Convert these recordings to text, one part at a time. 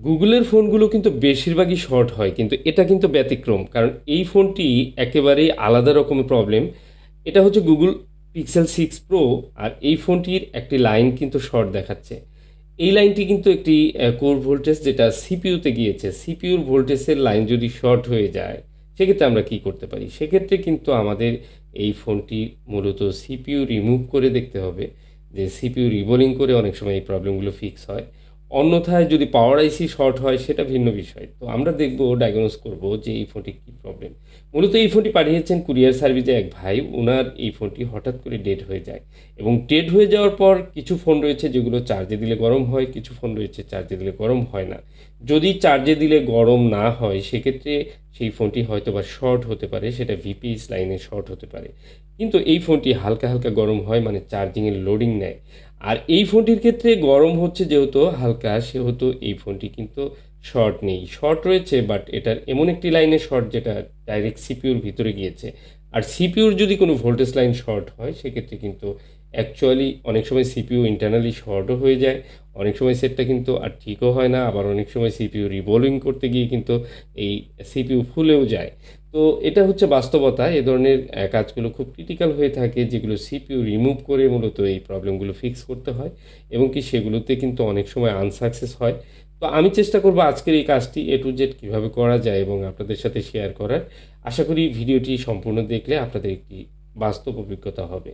গুগলের ফোনগুলো কিন্তু বেশিরভাগই শর্ট হয়, কিন্তু এটা কিন্তু ব্যতিক্রম। কারণ এই ফোনটি একেবারেই আলাদা রকমের প্রবলেম। এটা হচ্ছে গুগল পিক্সেল 6 প্রো, আর এই ফোনটির একটি লাইন কিন্তু শর্ট দেখাচ্ছে। এই লাইনটি কিন্তু একটি কোর ভোল্টেজ যেটা সিপিইউতে গিয়েছে। সিপিইউর ভোল্টেজের লাইন যদি শর্ট হয়ে যায়, সেক্ষেত্রে আমরা কি করতে পারি? সেক্ষেত্রে কিন্তু আমাদের এই ফোনটি মূলত সিপিইউ রিমুভ করে দেখতে হবে যে সিপিইউ রিবোলিং করে অনেক সময় এই প্রবলেমগুলো ফিক্স হয়। অন্যথায় যদি পাওয়ার আইসি শর্ট হয় সেটা ভিন্ন বিষয়। তো আমরা দেখব, ডায়াগনোস করব যে এই ফোনটির কী প্রবলেম। মূলত এই ফোনটি পাঠিয়েছেন কুরিয়ার সার্ভিসে এক ভাই। উনার এই ফোনটি হঠাৎ করে ডেড হয়ে যায় এবং ডেড হয়ে যাওয়ার পর কিছু ফোন রয়েছে যেগুলো চার্জে দিলে গরম হয়, কিছু ফোন রয়েছে চার্জে দিলে গরম হয় না। যদি চার্জে দিলে গরম না হয় সেক্ষেত্রে সেই ফোনটি হয়তোবা শর্ট হতে পারে, সেটা ভিপিএস লাইনে শর্ট হতে পারে। কিন্তু এই ফোনটি হালকা, হালকা গরম হয়, মানে চার্জিংয়ের লোডিং নেয়। আর এই ফোনটির ক্ষেত্রে গরম হচ্ছে যেহেতু হালকা, সেহেতু এই ফোনটি কিন্তু শর্ট নেই। শর্ট রয়েছে বাট এটার এমন একটি লাইনে শর্ট যেটা ডাইরেক্ট সিপিইউর ভিতরে গিয়েছে। আর সিপিইউর যদি কোনো ভোল্টেজ লাইন শর্ট হয় সেক্ষেত্রে কিন্তু অ্যাকচুয়ালি অনেক সময় সিপিইউ ইন্টারনালি শর্টও হয়ে যায়। অনেক সময় সেটটা কিন্তু আর ঠিকও হয় না। আবার অনেক সময় সিপিইউ রিবোলিং করতে গিয়ে কিন্তু এই সিপিইউ ফুলেও যায়। তো এটা হচ্ছে বাস্তবতা। এ ধরনের কাজগুলো খুব ক্রিটিক্যাল হয়ে থাকে, যেগুলো সিপিইউ রিমুভ করে মূলত এই প্রবলেমগুলো ফিক্স করতে হয় এবং কি সেগুলোতে কিন্তু অনেক সময় আনসাকসেস হয়। তো আমি চেষ্টা করব আজকের এই কাজটি A to Z কীভাবে করা যায় এবং আপনাদের সাথে শেয়ার করার। আশা করি ভিডিওটি সম্পূর্ণ দেখলে আপনাদের একটি বাস্তব অভিজ্ঞতা হবে।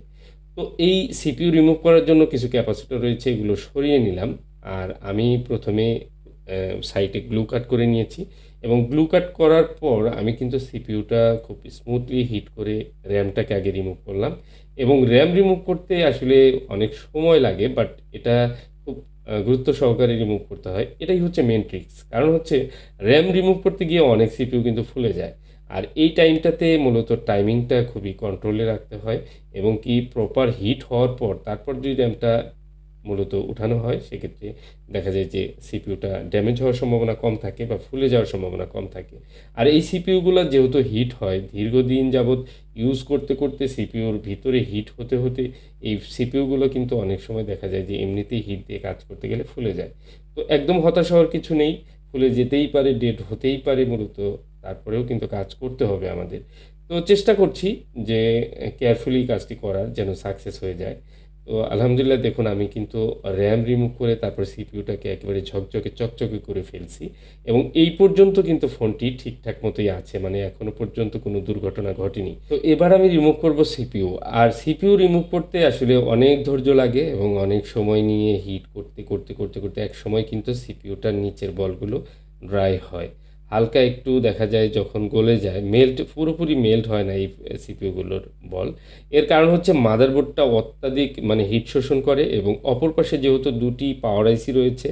তো এই সিপিইউ রিমুভ করার জন্য কিছু ক্যাপাসিটর রয়েছে, এগুলো সরিয়ে নিলাম। আর আমি প্রথমে সাইটে গ্লু কাট করে নিয়েছি এবং গ্লু কাট করার পর আমি কিন্তু সিপিইউটা খুব স্মুথলি হিট করে র্যামটাকে আগে রিমুভ করলাম এবং র্যাম রিমুভ করতে আসলে অনেক সময় লাগে, বাট এটা খুব গুরুত্ব সহকারে রিমুভ করতে হয়। এটাই হচ্ছে মেইন ট্রিক্স। কারণ হচ্ছে র্যাম রিমুভ করতে গিয়ে অনেক সিপিইউ কিন্তু ফুলে যায়। আর এই টাইমটাতে মূলত টাইমিংটা খুবই কন্ট্রোলে রাখতে হয় এবং কি প্রপার হিট হওয়ার পর তারপর যদি র্যামটা মূলত উঠানো হয় সেক্ষেত্রে দেখা যায় যে সিপিইউটা ড্যামেজ হওয়ার সম্ভাবনা কম থাকে বা ফুলে যাওয়ার সম্ভাবনা কম থাকে। আর এই সিপিইউগুলো যেহেতু হিট হয়, দীর্ঘদিন যাবৎ ইউজ করতে, করতে সিপিইউর ভিতরে হিট হতে, হতে এই সিপিইউগুলো কিন্তু অনেক সময় দেখা যায় যে এমনিতেই হিট দিয়ে কাজ করতে গেলে ফুলে যায়। তো একদম হতাশ হওয়ার কিছু নেই। ফুলে যেতেই পারে, ডেড হতেই পারে মূলত। তারপরেও কিন্তু কাজ করতে হবে আমাদের। তো চেষ্টা করছি যে কেয়ারফুলি কাজটি করার, যেন সাকসেস হয়ে যায়। তো আলহামদুলিল্লাহ দেখুন, আমি কিন্তু র্যাম রিমুভ করে তারপর সিপিইউটাকে একেবারে ঝকঝকে চকচকে করে ফেলছি এবং এই পর্যন্ত কিন্তু ফোনটি ঠিকঠাক মতোই আছে। মানে এখনো পর্যন্ত কোনো দুর্ঘটনা ঘটেনি। তো এবার আমি রিমুভ করব সিপিইউ। আর সিপিইউ রিমুভ করতে আসলে অনেক ধৈর্য লাগে এবং অনেক সময় নিয়ে হিট করতে একসময় কিন্তু সিপিইউটার নিচের বলগুলো ড্রাই হয়। হালকা একটু দেখা যায় যখন গলে যায়, পুরোপুরি মেল্ট হয় না এই সিপিইউগুলোর বল। এর কারণ হচ্ছে মাদারবোর্ডটা অত্যাধিক মানে হিট শোষণ করে এবং অপর পাশে যেহেতু ২ টি পাওয়ার আইসি রয়েছে,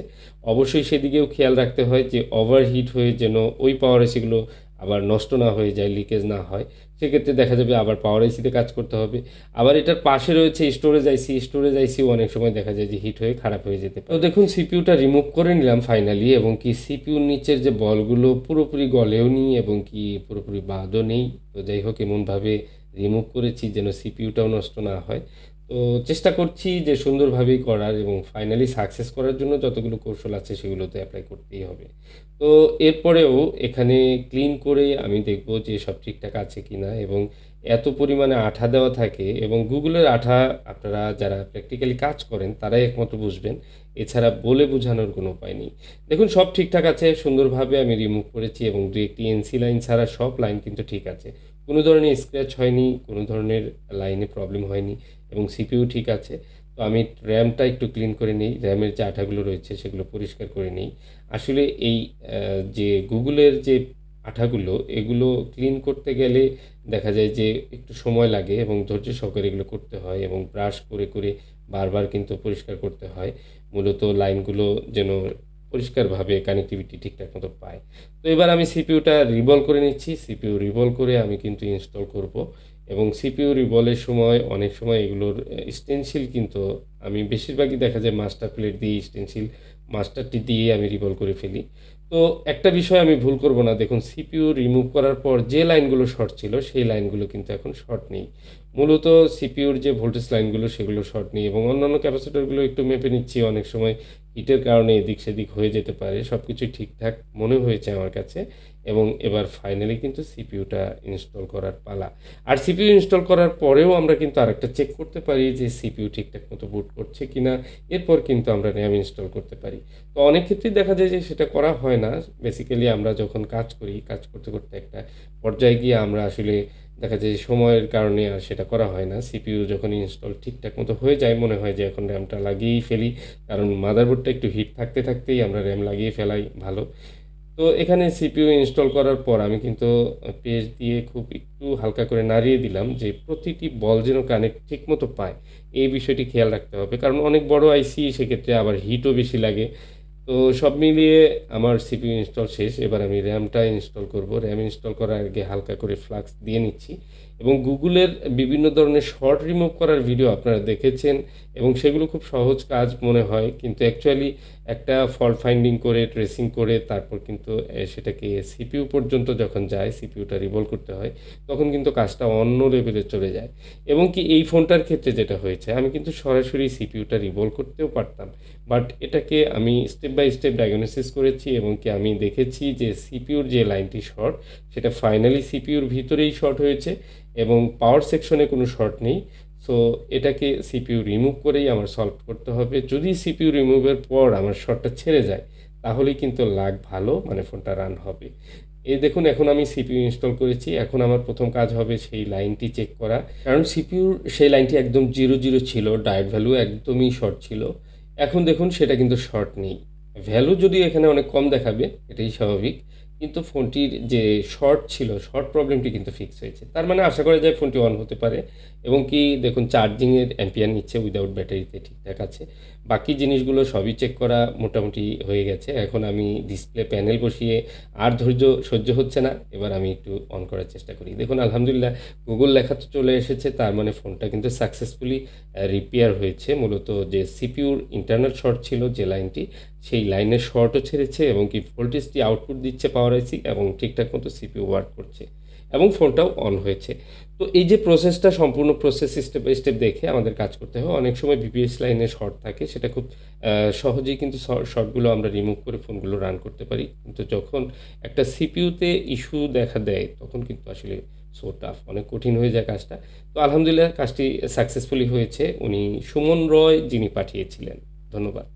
অবশ্যই সেদিকেও খেয়াল রাখতে হয় যে ওভারহিট হয়ে যেন ওই পাওয়ার আইসিগুলো আবার নষ্ট না হয়ে যায়, লিকেজ না হয়। সেক্ষেত্রে দেখা যাবে আবার পাওয়ার আইসিতে কাজ করতে হবে। আবার এটার পাশে রয়েছে স্টোরেজ আইসিও অনেক সময় দেখা যায় যে হিট হয়ে খারাপ হয়ে যেতে পারে। তো দেখুন, সিপিইউটা রিমুভ করে নিলাম ফাইনালি এবং কি সিপিইউর নিচের যে বলগুলো পুরোপুরি গলেও নি এবং কি পুরোপুরি বাদও নেই। তো যাই হোক, এমনভাবে রিমুভ করেছি যেন সিপিইউটাও নষ্ট না হয়। তো চেষ্টা করছি যে সুন্দরভাবেই করার এবং ফাইনালি সাকসেস করার জন্য যতগুলো কৌশল আছে সেগুলো তো এপ্লাই করতেই হবে। তো এরপরেও এখানে ক্লিন করে আমি দেখব যে সব ঠিকঠাক আছে কিনা এবং এত পরিমাণে আঠা দেওয়া থাকে এবং গুগলের আঠা আপনারা যারা প্র্যাকটিক্যালি কাজ করেন তারাই একমাত্র বুঝবেন। এছাড়া বলে বোঝানোর কোনো উপায় নেই। দেখুন, সব ঠিকঠাক আছে, সুন্দরভাবে আমি রিমুভ করেছি এবং ২-১ টি এনসি লাইন ছাড়া সব লাইন কিন্তু ঠিক আছে। কোনো ধরনের স্ক্র্যাচ হয়নি, কোনো ধরনের লাইনে প্রবলেম হয়নি এবং সিপিইউ ঠিক আছে। তো আমি র্যামটা একটু ক্লিন করে নেই। র্যামের যে আঠাগুলো রয়েছে সেগুলো পরিষ্কার করে নেই। আসলে এই যে গুগলের যে আঠাগুলো, এগুলো ক্লিন করতে গেলে দেখা যায় যে একটু সময় লাগে এবং ধৈর্য সহকারে এগুলো করতে হয় এবং ব্রাশ করে বারবার কিন্তু পরিষ্কার করতে হয়। মূলত লাইনগুলো যেন পরিষ্কারভাবে কানেক্টিভিটি ঠিকঠাক মতো পায়। তো এবার আমি সিপিইউটা রিবল করে নিচ্ছি। সিপিইউ রিবল করে আমি কিন্তু ইনস্টল করব এবং সিপিইউ রিবলের সময় অনেক সময় এগুলোর স্টেনসিল কিন্তু আমি বেশিরভাগই দেখা যায় মাস্টার প্লেট দিয়ে মাস্টারটি দিয়ে আমি রিবল করে ফেলি। তো একটা বিষয় আমি ভুল করব না। দেখুন, সিপিইউ রিমুভ করার পর যে লাইনগুলো শর্ট ছিল সেই লাইনগুলো কিন্তু এখন শর্ট নেই। মূলত সিপিইউর যে ভোল্টেজ লাইনগুলো সেগুলো শর্ট নেই এবং অন্যান্য ক্যাপাসিটরগুলো একটু মেপে নিচ্ছি, অনেক সময় হিটের কারণে এদিক সেদিক হয়ে যেতে পারে। সবকিছুই ঠিকঠাক মনে হয়েছে আমার কাছে এবং এবার ফাইনালি কিন্তু সিপিইউটা ইনস্টল করার পালা। আর সিপিইউ ইনস্টল করার পরেও আমরা কিন্তু আরেকটা চেক করতে পারি যে সিপিইউ ঠিকঠাক মতো বুট করছে কিনা। এরপর কিন্তু আমরা র্যাম ইনস্টল করতে পারি। তো অনেক ক্ষেত্রেই দেখা যায় যে সেটা করা হয় না। বেসিক্যালি আমরা যখন কাজ করি, কাজ করতে করতে একটা পর্যায়ে গিয়ে আমরা আসলে দেখা যায় যে সময়ের কারণে আর সেটা করা হয় না। সিপিইউ যখন ইনস্টল ঠিকঠাক মতো হয়ে যায়, মনে হয় যে এখন র্যামটা লাগিয়েই ফেলি। কারণ মাদারবোর্ডটা একটু হিট থাকতে থাকতেই আমরা র্যাম লাগিয়ে ফেলাই ভালো। তো এখানে সিপিইউ ইনস্টল করার পর আমি কিন্তু পেজ দিয়ে খুব একটু হালকা করে নাড়িয়ে দিলাম যে প্রতিটি বল যেন কানেক্ট ঠিকমতো পায়। এই বিষয়টি খেয়াল রাখতে হবে। কারণ অনেক বড় আইসি, সেক্ষেত্রে আবার হিটও বেশি লাগে। তো সব মিলিয়ে আমার সিপিইউ ইনস্টল শেষ। এবার আমি র্যামটা ইনস্টল করব। র্যাম ইনস্টল করার আগে হালকা করে ফ্লাক্স দিয়ে নিচ্ছি এবং গুগলের বিভিন্ন ধরনের শর্ট রিমুভ করার ভিডিও আপনারা দেখেছেন এবং সেগুলো খুব সহজ কাজ মনে হয়। কিন্তু অ্যাকচুয়ালি একটা ফল্ট ফাইন্ডিং করে, ট্রেসিং করে তারপর কিন্তু সেটাকে সিপিইউ পর্যন্ত যখন যায়, সিপিইউটা রিভলভ করতে হয়, তখন কিন্তু কাজটা অন্য লেভেলে চলে যায়। এবং কি এই ফোনটার ক্ষেত্রে যেটা হয়েছে, আমি কিন্তু সরাসরি সিপিইউটা রিভলভ করতেও পারতাম। বাট এটাকে আমি স্টেপ বাই স্টেপ ডায়াগনোসিস করেছি এবং কি আমি দেখেছি যে সিপিইউর যে লাইনটি শর্ট, সেটা ফাইনালি সিপিইউর ভিতরেই শর্ট হয়েছে এবং পাওয়ার সেকশনে কোনো শর্ট নেই। সো এটাকে সিপিইউ রিমুভ করেই আমার সলভ করতে হবে। যদি সিপিইউ রিমুভের পর আমার শর্টটা ছেড়ে যায়, তাহলেই কিন্তু লাক ভালো, মানে ফোনটা রান হবে। এই দেখুন, এখন আমি সিপিইউ ইনস্টল করেছি। এখন আমার প্রথম কাজ হবে সেই লাইনটি চেক করা। কারণ সিপিইউর সেই লাইনটি একদম 0 ছিল, ডায়োড ভ্যালু একদমই শর্ট ছিল। এখন দেখুন সেটা কিন্তু শর্ট নেই। ভ্যালু যদিও এখানে অনেক কম দেখাবে, এটাই স্বাভাবিক। কিন্তু ফোনটির যে শর্ট ছিল, শর্ট প্রবলেমটি কিন্তু ফিক্স হয়েছে। তার মানে আশা করা যায় ফোনটি অন হতে পারে এবং কি দেখুন চার্জিংয়ের অ্যাম্পিয়ার নিচ্ছে, উইদাউট ব্যাটারিতে ঠিকঠাক আছে। বাকি জিনিসগুলো সবই চেক করা মোটামুটি হয়ে গেছে। এখন আমি ডিসপ্লে প্যানেল বসিয়ে আর ধৈর্য সহ্য হচ্ছে না। এবার আমি একটু অন করার চেষ্টা করি। দেখুন আলহামদুলিল্লাহ গুগল লেখা তো চলে এসেছে, তার মানে ফোনটা কিন্তু সাকসেসফুলি রিপেয়ার হয়েছে। মূলত যে সিপিইউর ইন্টারনাল শর্ট ছিল যে লাইনটি, সেই লাইনের শর্টও ছেড়েছে এবং কি ভোল্টেজটি আউটপুট দিচ্ছে পাওয়ার আইসি এবং ঠিকঠাক মতো সিপিইউ ওয়ার্ক করছে এবং ফোনটাও অন হয়েছে। তো এই যে প্রসেসটা, সম্পূর্ণ প্রসেস স্টেপ বাই স্টেপ দেখে আমাদের কাজ করতে হয়। অনেক সময় বিপিএস লাইনে শর্ট থাকে, সেটা খুব সহজেই কিন্তু শর্টগুলো আমরা রিমুভ করে ফোনগুলো রান করতে পারি। কিন্তু যখন একটা সিপিইউতে ইস্যু দেখা দেয়, তখন কিন্তু আসলে সো টাফ, অনেক কঠিন হয়ে যায় কাজটা। তো আলহামদুলিল্লাহ কাজটি সাকসেসফুলি হয়েছে। উনি সুমন রয় যিনি পাঠিয়েছিলেন। ধন্যবাদ।